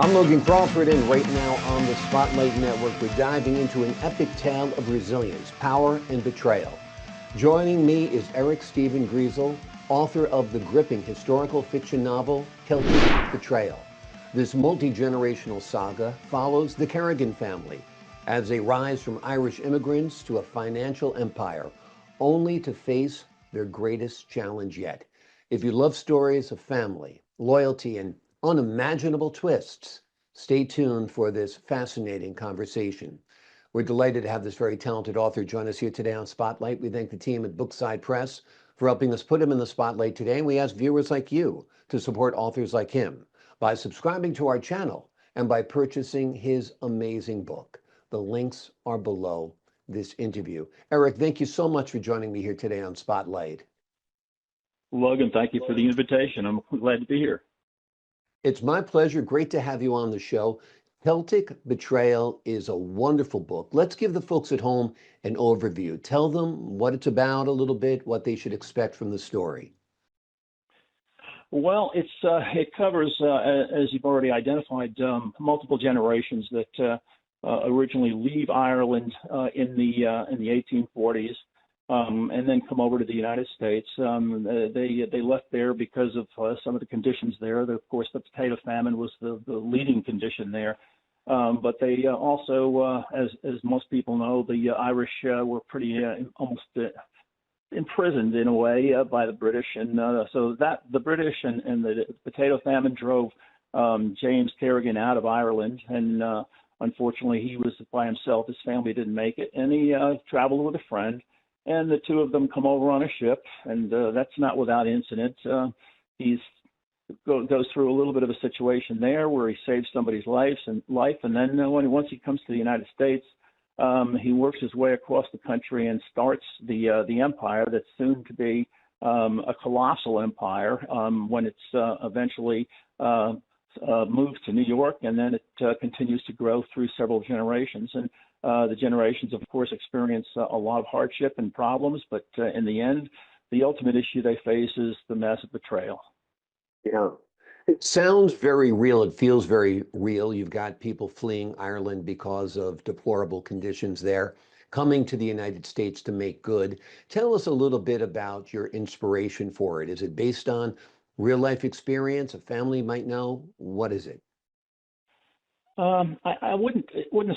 I'm Logan Crawford, and right now on the Spotlight Network, we're diving into an epic tale of resilience, power, and betrayal. Joining me is Steven Griesel, author of the gripping historical fiction novel, Celtic Betrayal. This multi-generational saga follows the Kerrigan family as they rise from Irish immigrants to a financial empire, only to face their greatest challenge yet. If you love stories of family, loyalty, and unimaginable twists, stay tuned for this fascinating conversation. We're delighted to have this very talented author join us here today on Spotlight. We thank the team at Bookside Press for helping us put him in the spotlight today. And we ask viewers like you to support authors like him by subscribing to our channel and by purchasing his amazing book. The links are below this interview. Eric, thank you so much for joining me here today on Spotlight. Logan, thank you for the invitation. I'm glad to be here. It's my pleasure. Great to have you on the show. Celtic Betrayal is a wonderful book. Let's give the folks at home an overview. Tell them what it's about a little bit, what they should expect from the story. Well, it covers, as you've already identified, multiple generations that originally leave Ireland in the 1840s. And then come over to the United States. They left there because of some of the conditions there. Of course, the potato famine was the leading condition there. But they also, as most people know, the Irish were pretty almost imprisoned in a way by the British. And so that the British and the potato famine drove James Kerrigan out of Ireland. And unfortunately, he was by himself. His family didn't make it. And he traveled with a friend. And the two of them come over on a ship, and that's not without incident. He goes through a little bit of a situation there where he saves somebody's life, and then once he comes to the United States, he works his way across the country and starts the empire that's soon to be a colossal empire when it's eventually moves to New York, and then it continues to grow through several generations. And the generations, of course, experience a lot of hardship and problems, but in the end, the ultimate issue they face is the massive betrayal. Yeah. It sounds very real. It feels very real. You've got people fleeing Ireland because of deplorable conditions there, coming to the United States to make good. Tell us a little bit about your inspiration for it. Is it based on real life experience, a family might know? What is it? I wouldn't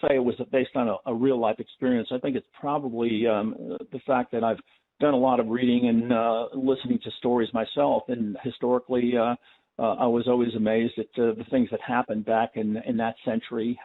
say it was based on a real life experience. I think it's probably the fact that I've done a lot of reading and listening to stories myself. And historically, I was always amazed at the things that happened back in that century,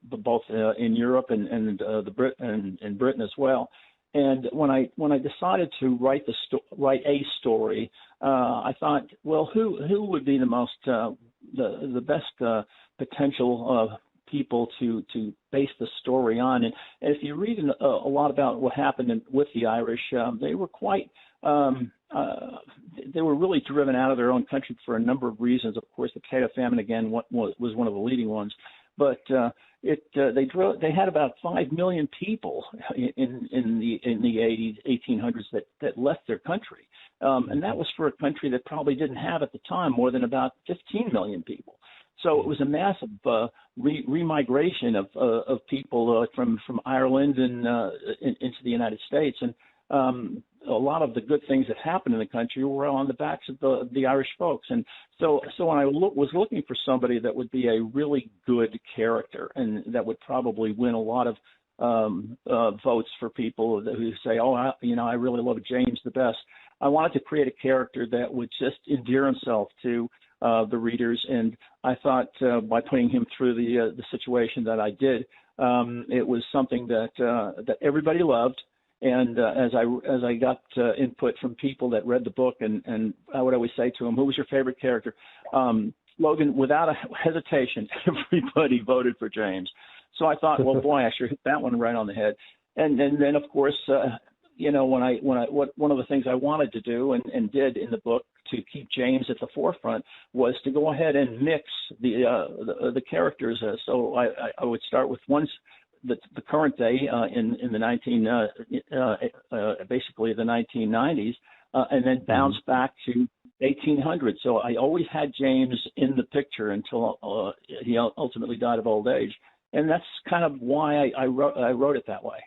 both in Europe and Britain as well. And when I decided to write a story, I thought, well, who would be the best potential people to base the story on? And if you read a lot about what happened with the Irish, they were quite they were really driven out of their own country for a number of reasons. Of course, the potato famine again was one of the leading ones, but they had about 5 million people in the 1800s that left their country, and that was for a country that probably didn't have at the time more than about 15 million people. So it was a massive remigration of people from Ireland and into the United States, and a lot of the good things that happened in the country were on the backs of the Irish folks. And so when I was looking for somebody that would be a really good character and that would probably win a lot of votes for people who say, oh, I really love James the best. I wanted to create a character that would just endear himself to the readers, and I thought by putting him through the situation that I did, it was something that everybody loved. And as I got input from people that read the book, and I would always say to them, "Who was your favorite character?" Logan, without a hesitation, everybody voted for James. So I thought, well, boy, I sure hit that one right on the head. And then of course, one of the things I wanted to do and did in the book to keep James at the forefront was to go ahead and mix the characters. So I would start with the current day in the basically the 1990s, and then bounce back to 1800. So I always had James in the picture until he ultimately died of old age, and that's kind of why I wrote it that way.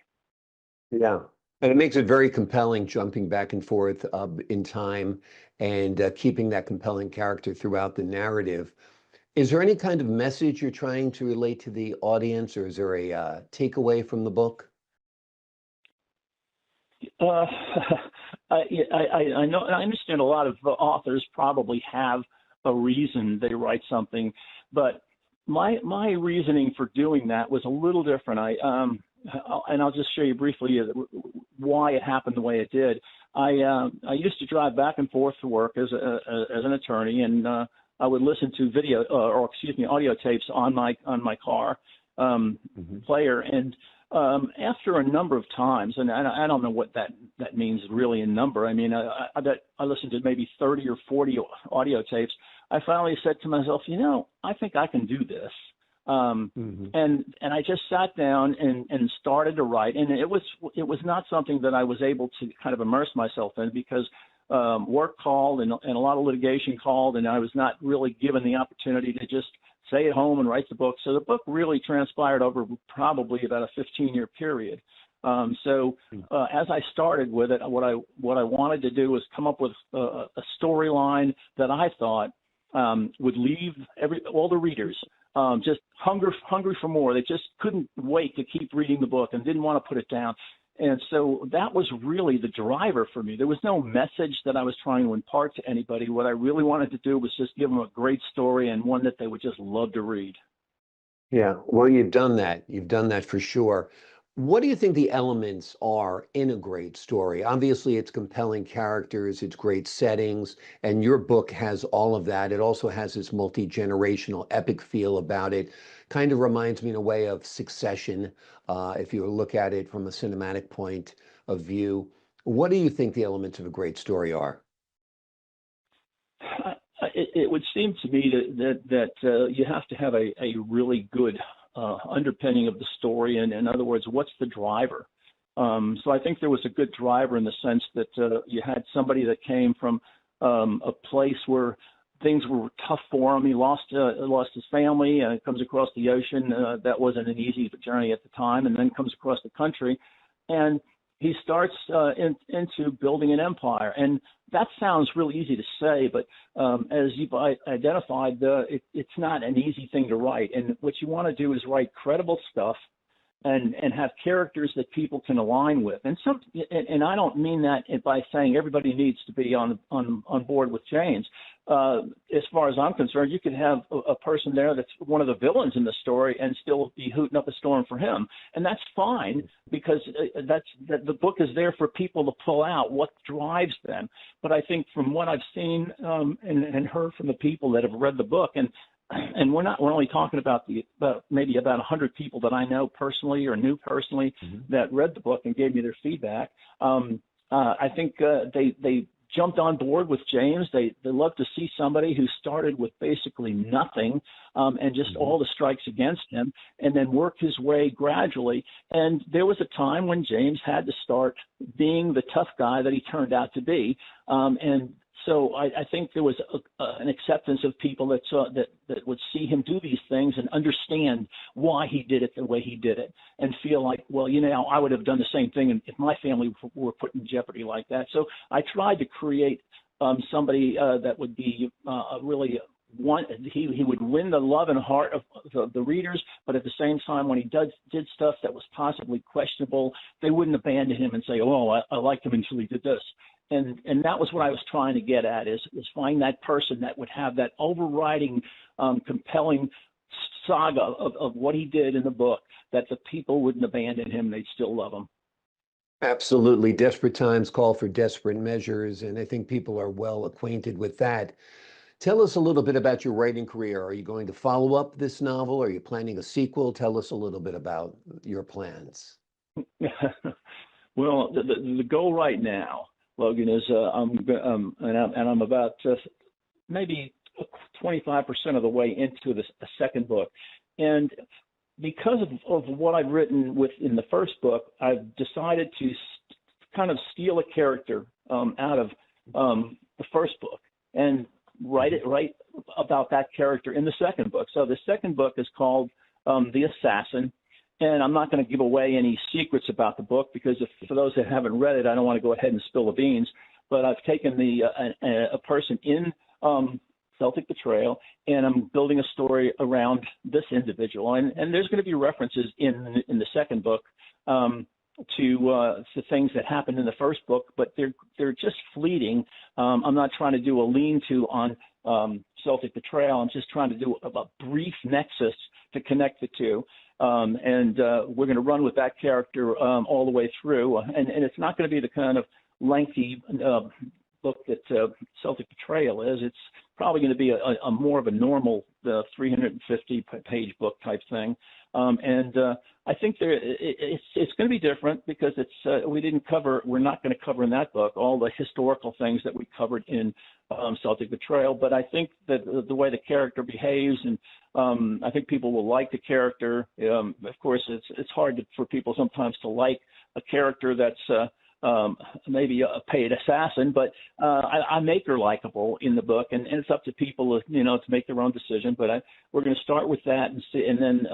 Yeah. And it makes it very compelling, jumping back and forth in time and keeping that compelling character throughout the narrative. Is there any kind of message you're trying to relate to the audience, or is there a takeaway from the book? Uh, I know, I understand a lot of authors probably have a reason they write something, but my reasoning for doing that was a little different. And I'll just show you briefly why it happened the way it did. I used to drive back and forth to work as an attorney, and I would listen to audio tapes on my car player, and after a number of times, and I don't know what that means really in number. I mean, I bet I listened to maybe 30 or 40 audio tapes. I finally said to myself, I think I can do this. And I just sat down and started to write, and it was not something that I was able to kind of immerse myself in, because work called and a lot of litigation called, and I was not really given the opportunity to just stay at home and write the book. So the book really transpired over probably about a 15-year period. As I started with it, what I wanted to do was come up with a storyline that I thought would leave all the readers just hungry for more. They just couldn't wait to keep reading the book and didn't want to put it down. And so that was really the driver for me. There was no message that I was trying to impart to anybody. What I really wanted to do was just give them a great story, and one that they would just love to read. Yeah, well, you've done that. You've done that for sure. What do you think the elements are in a great story? Obviously, it's compelling characters, it's great settings, and your book has all of that. It also has this multi-generational epic feel about it. Kind of reminds me in a way of Succession, if you look at it from a cinematic point of view. What do you think the elements of a great story are? It would seem to me that you have to have a really good underpinning of the story. And in other words, what's the driver? So I think there was a good driver in the sense that you had somebody that came from a place where things were tough for him. He lost his family, comes across the ocean. That wasn't an easy journey at the time, and then comes across the country. And he starts into building an empire. And that sounds really easy to say, but as you've identified, it's not an easy thing to write. And what you want to do is write credible stuff and have characters that people can align with. And I don't mean that by saying everybody needs to be on board with James. As far as I'm concerned, you could have a person there that's one of the villains in the story and still be hooting up a storm for him, and that's fine, because the book is there for people to pull out what drives them. But I think from what I've seen and heard from the people that have read the book, and we're only talking about maybe about 100 people that I know personally or knew personally that read the book and gave me their feedback. I think they jumped on board with James. They love to see somebody who started with basically nothing and just all the strikes against him, and then worked his way gradually. And there was a time when James had to start being the tough guy that he turned out to be. And so I think there was an acceptance of people that would see him do these things and understand why he did it the way he did it, and feel like, well, I would have done the same thing if my family were put in jeopardy like that. So I tried to create somebody that would be really he would win the love and heart of the readers, but at the same time, when he did stuff that was possibly questionable, they wouldn't abandon him and say, oh, I liked him until he did this. And that was what I was trying to get at, is find that person that would have that overriding, compelling saga of what he did in the book, that the people wouldn't abandon him. They'd still love him. Absolutely. Desperate times call for desperate measures, and I think people are well acquainted with that. Tell us a little bit about your writing career. Are you going to follow up this novel? Are you planning a sequel? Tell us a little bit about your plans. Well, the goal right now, Logan, is I'm about maybe 25% of the way into the second book, and because of what I've written in the first book, I've decided to kind of steal a character out of the first book and write about that character in the second book. So the second book is called The Assassin. And I'm not going to give away any secrets about the book, because for those that haven't read it, I don't want to go ahead and spill the beans. But I've taken a person in Celtic Betrayal, and I'm building a story around this individual. And there's going to be references in the second book to things that happened in the first book, but they're just fleeting. I'm not trying to do a lean-to on Celtic Betrayal. I'm just trying to do a brief nexus to connect the two. And we're going to run with that character all the way through. And it's not going to be the kind of lengthy book that Celtic Betrayal is. It's probably going to be a more of a normal 350-page book type thing. And I think it's going to be different, because we're not going to cover in that book all the historical things that we covered in Celtic Betrayal. But I think that the way the character behaves, and I think people will like the character. Of course, it's hard for people sometimes to like a character that's maybe a paid assassin, but I make her likable in the book, and it's up to people, to make their own decision. But we're going to start with that and see, and then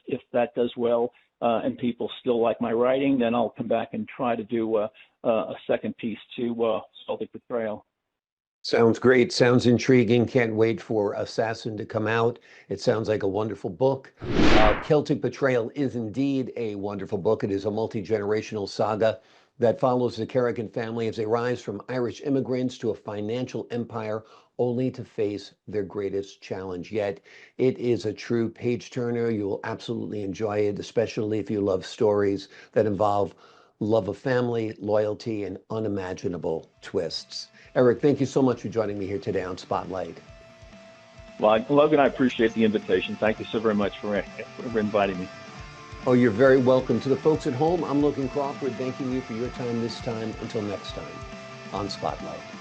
if that does well and people still like my writing, then I'll come back and try to do a second piece to Celtic Betrayal. Sounds great. Sounds intriguing. Can't wait for Assassin to come out. It sounds like a wonderful book. Celtic Betrayal is indeed a wonderful book. It is a multi-generational saga that follows the Kerrigan family as they rise from Irish immigrants to a financial empire, only to face their greatest challenge. Yet it is a true page turner. You will absolutely enjoy it, especially if you love stories that involve love of family, loyalty, and unimaginable twists. Eric, thank you so much for joining me here today on Spotlight. Well, Logan, I appreciate the invitation. Thank you so very much for inviting me. Oh, you're very welcome. To the folks at home, I'm Logan Crawford, thanking you for your time this time. Until next time on Spotlight.